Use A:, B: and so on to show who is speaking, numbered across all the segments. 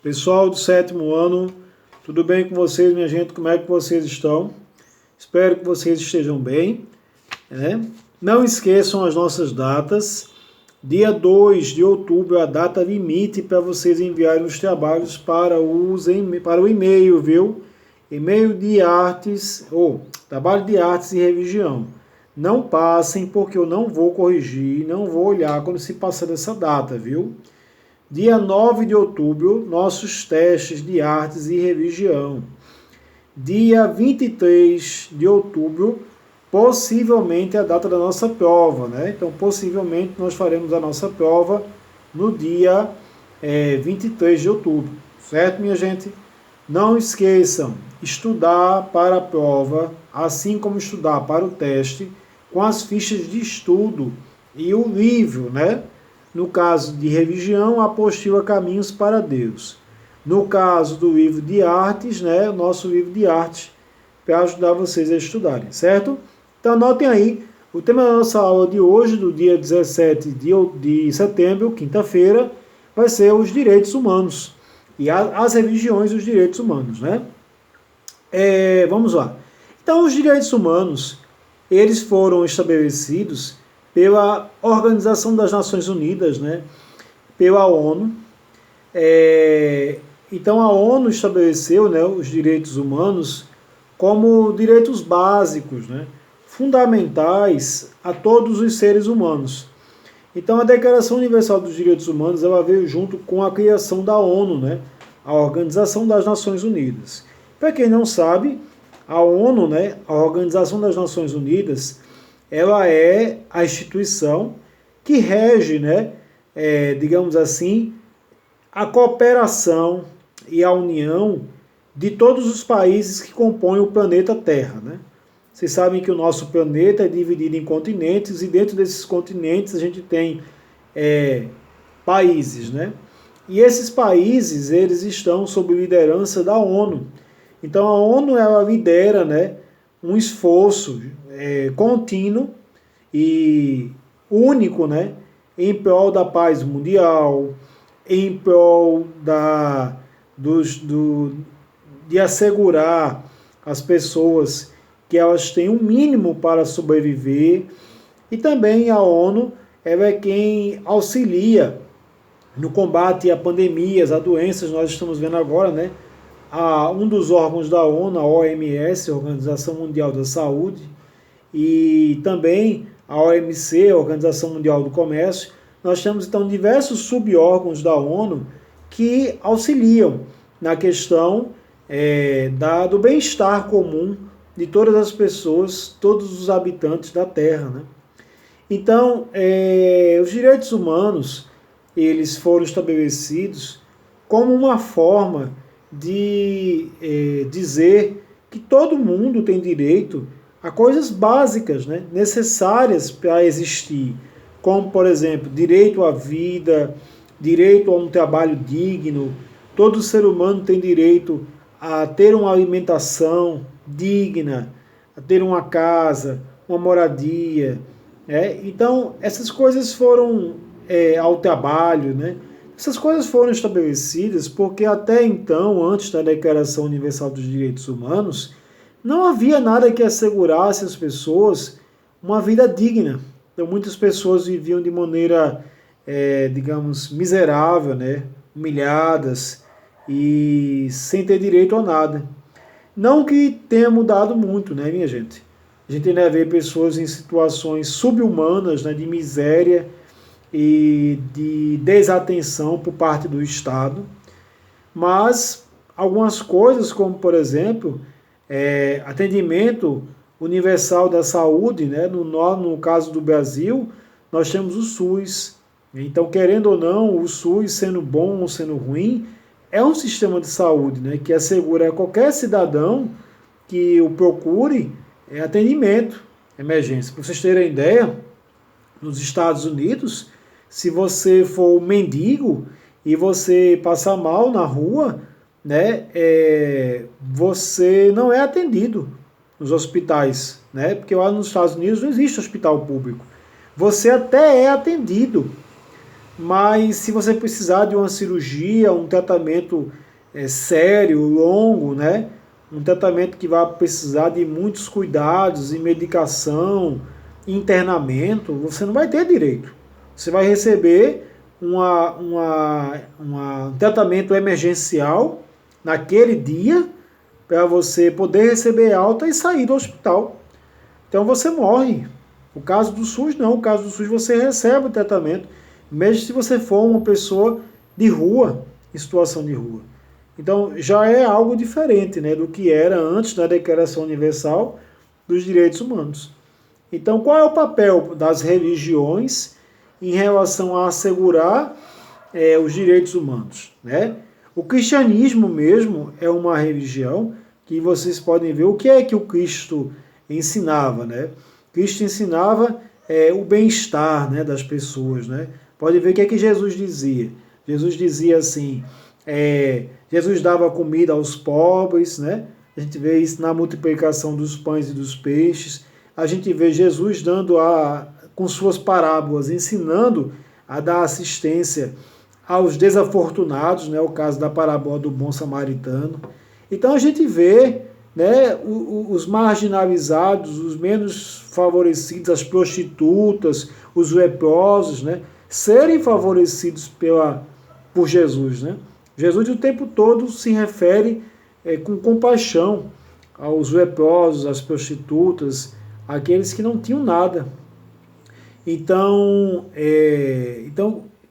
A: Pessoal do 7º ano, tudo bem com vocês, minha gente? Como é que vocês estão? Espero que vocês estejam bem, né? Não esqueçam as nossas datas. Dia 2 de outubro é a data limite para vocês enviarem os trabalhos para o e-mail, viu? E-mail de artes, ou trabalho de artes e religião. Não passem, porque eu não vou corrigir, não vou olhar quando se passar dessa data, viu? Dia 9 de outubro, nossos testes de artes e religião. Dia 23 de outubro, possivelmente a data da nossa prova, né? Então, possivelmente nós faremos a nossa prova no dia 23 de outubro, certo, minha gente? Não esqueçam, estudar para a prova, assim como estudar para o teste, com as fichas de estudo e o livro, né? No caso de religião, a apostila Caminhos para Deus. No caso do livro de artes, né, o nosso livro de artes, para ajudar vocês a estudarem, certo? Então anotem aí, o tema da nossa aula de hoje, do dia 17 de setembro, quinta-feira, vai ser os direitos humanos. E as religiões e os direitos humanos, né? Vamos lá. Então, os direitos humanos, eles foram estabelecidos pela Organização das Nações Unidas, né, pela ONU. Então a ONU estabeleceu, né, os direitos humanos como direitos básicos, né, fundamentais a todos os seres humanos. Então a Declaração Universal dos Direitos Humanos ela veio junto com a criação da ONU, né, a Organização das Nações Unidas. Para quem não sabe, a ONU, né, a Organização das Nações Unidas, ela é a instituição que rege, né, digamos assim, a cooperação e a união de todos os países que compõem o planeta Terra, né? Vocês sabem que o nosso planeta é dividido em continentes e dentro desses continentes a gente tem países, né? E esses países, eles estão sob liderança da ONU. Então a ONU, ela lidera, né, um esforço contínuo e único, né, em prol da paz mundial, em prol de assegurar às pessoas que elas têm um mínimo para sobreviver. E também a ONU ela é quem auxilia no combate a pandemias, a doenças. Nós estamos vendo agora, né, um dos órgãos da ONU, a OMS, a Organização Mundial da Saúde, e também a OMC, a Organização Mundial do Comércio. Nós temos, então, diversos subórgãos da ONU que auxiliam na questão do bem-estar comum de todas as pessoas, todos os habitantes da Terra, né? Então, os direitos humanos, eles foram estabelecidos como uma forma de dizer que todo mundo tem direito a coisas básicas, né, necessárias para existir, como, por exemplo, direito à vida, direito a um trabalho digno. Todo ser humano tem direito a ter uma alimentação digna, a ter uma casa, uma moradia. Então, essas coisas foram ao trabalho, né? Essas coisas foram estabelecidas porque até então, antes da Declaração Universal dos Direitos Humanos, não havia nada que assegurasse às pessoas uma vida digna. Então, muitas pessoas viviam de maneira, digamos, miserável, né? Humilhadas e sem ter direito a nada. Não que tenha mudado muito, né, minha gente? A gente ainda vê pessoas em situações subhumanas, né, de miséria e de desatenção por parte do Estado. Mas algumas coisas, como, por exemplo, atendimento universal da saúde, né? No caso do Brasil, nós temos o SUS. Então, querendo ou não, o SUS, sendo bom ou sendo ruim, é um sistema de saúde, né, que assegura a qualquer cidadão que o procure atendimento, emergência. Para vocês terem ideia, nos Estados Unidos, se você for um mendigo e você passar mal na rua, né, você não é atendido nos hospitais, né, porque lá nos Estados Unidos não existe hospital público. Você até é atendido, mas se você precisar de uma cirurgia, um tratamento sério, longo, né? Um tratamento que vai precisar de muitos cuidados e medicação, internamento, você não vai ter direito. Você vai receber um tratamento emergencial naquele dia para você poder receber alta e sair do hospital. Então você morre. O caso do SUS não, o caso do SUS você recebe o tratamento, mesmo se você for uma pessoa de rua, em situação de rua. Então já é algo diferente, né, do que era antes da Declaração Universal dos Direitos Humanos. Então qual é o papel das religiões em relação a assegurar os direitos humanos, né? O cristianismo mesmo é uma religião que vocês podem ver o que é que o Cristo ensinava, né? Cristo ensinava o bem-estar, né, das pessoas, né? Pode ver o que é que Jesus dizia. Jesus dizia assim, Jesus dava comida aos pobres, né? A gente vê isso na multiplicação dos pães e dos peixes. A gente vê Jesus com suas parábolas, ensinando a dar assistência aos desafortunados, né? O caso da parábola do bom samaritano. Então a gente vê, né, os marginalizados, os menos favorecidos, as prostitutas, os leprosos, né, serem favorecidos por Jesus, né? Jesus o tempo todo se refere com compaixão aos leprosos, às prostitutas, àqueles que não tinham nada. Então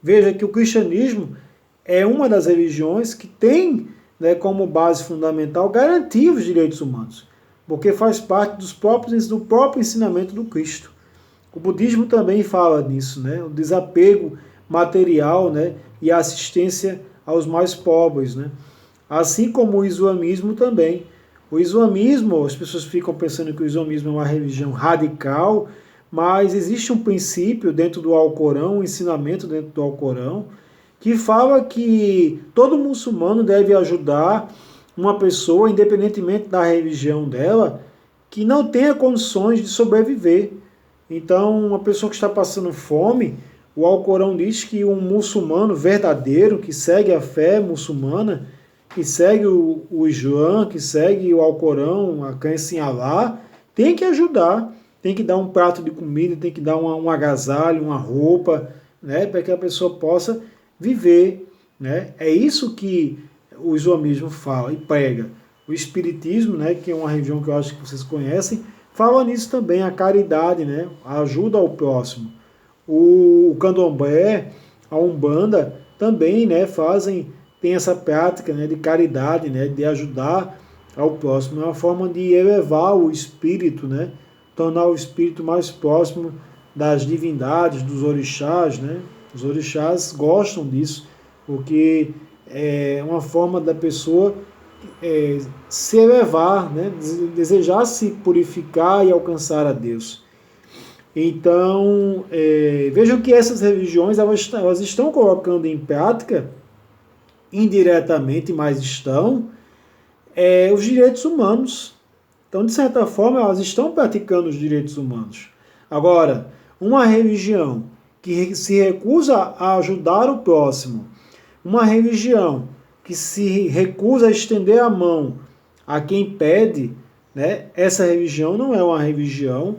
A: veja que o cristianismo é uma das religiões que tem, né, como base fundamental garantir os direitos humanos, porque faz parte do próprio ensinamento do Cristo. O budismo também fala nisso, né, o desapego material, né, e a assistência aos mais pobres, né, assim como o islamismo também. O islamismo, as pessoas ficam pensando que o islamismo é uma religião radical, mas existe um princípio dentro do Alcorão, um ensinamento dentro do Alcorão, que fala que todo muçulmano deve ajudar uma pessoa, independentemente da religião dela, que não tenha condições de sobreviver. Então, uma pessoa que está passando fome, o Alcorão diz que um muçulmano verdadeiro, que segue a fé muçulmana, que segue o Islã, que segue o Alcorão, a crença em Alá, tem que ajudar, tem que dar um prato de comida, tem que dar um agasalho, uma roupa, né, para que a pessoa possa viver, né? É isso que o islamismo fala e prega. O espiritismo, né, que é uma religião que eu acho que vocês conhecem, fala nisso também, a caridade, né, a ajuda ao próximo. O candomblé, a umbanda também, né, tem essa prática, né, de caridade, né, de ajudar ao próximo. É uma forma de elevar o espírito, né, tornar o espírito mais próximo das divindades, dos orixás, né? Os orixás gostam disso, porque é uma forma da pessoa se elevar, né? Desejar se purificar e alcançar a Deus. Então, vejam que essas religiões elas estão colocando em prática, indiretamente, mas estão, os direitos humanos. Então, de certa forma, elas estão praticando os direitos humanos. Agora, uma religião que se recusa a ajudar o próximo, uma religião que se recusa a estender a mão a quem pede, né, essa religião não é uma religião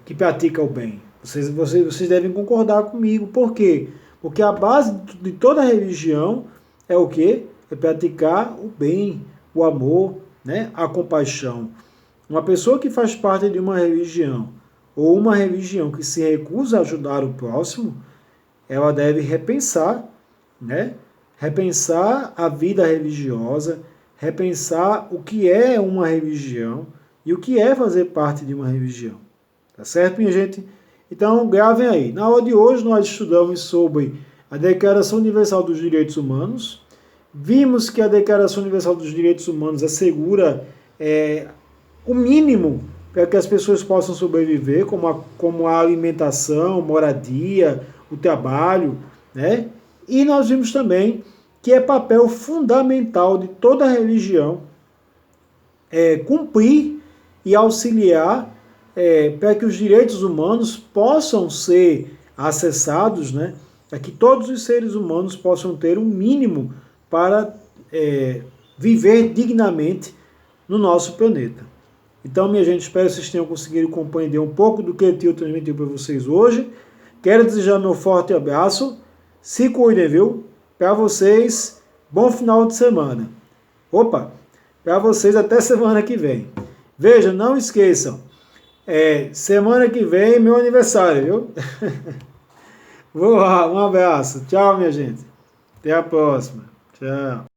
A: que pratica o bem. Vocês devem concordar comigo. Por quê? Porque a base de toda religião é o quê? É praticar o bem, o amor, né, a compaixão. Uma pessoa que faz parte de uma religião ou uma religião que se recusa a ajudar o próximo, ela deve repensar, né? Repensar a vida religiosa, repensar o que é uma religião e o que é fazer parte de uma religião. Tá certo, minha gente? Então, gravem aí. Na aula de hoje, nós estudamos sobre a Declaração Universal dos Direitos Humanos. Vimos que a Declaração Universal dos Direitos Humanos assegura o mínimo para que as pessoas possam sobreviver, como a alimentação, moradia, o trabalho, né? E nós vimos também que é papel fundamental de toda religião cumprir e auxiliar para que os direitos humanos possam ser acessados, né, para que todos os seres humanos possam ter um mínimo para viver dignamente no nosso planeta. Então, minha gente, espero que vocês tenham conseguido compreender um pouco do que o tio transmitiu para vocês hoje. Quero desejar meu forte abraço. Se cuidem, viu? Para vocês, bom final de semana. Opa! Para vocês até semana que vem. Veja, não esqueçam, semana que vem é meu aniversário, viu? Vou lá, um abraço. Tchau, minha gente. Até a próxima. Tchau.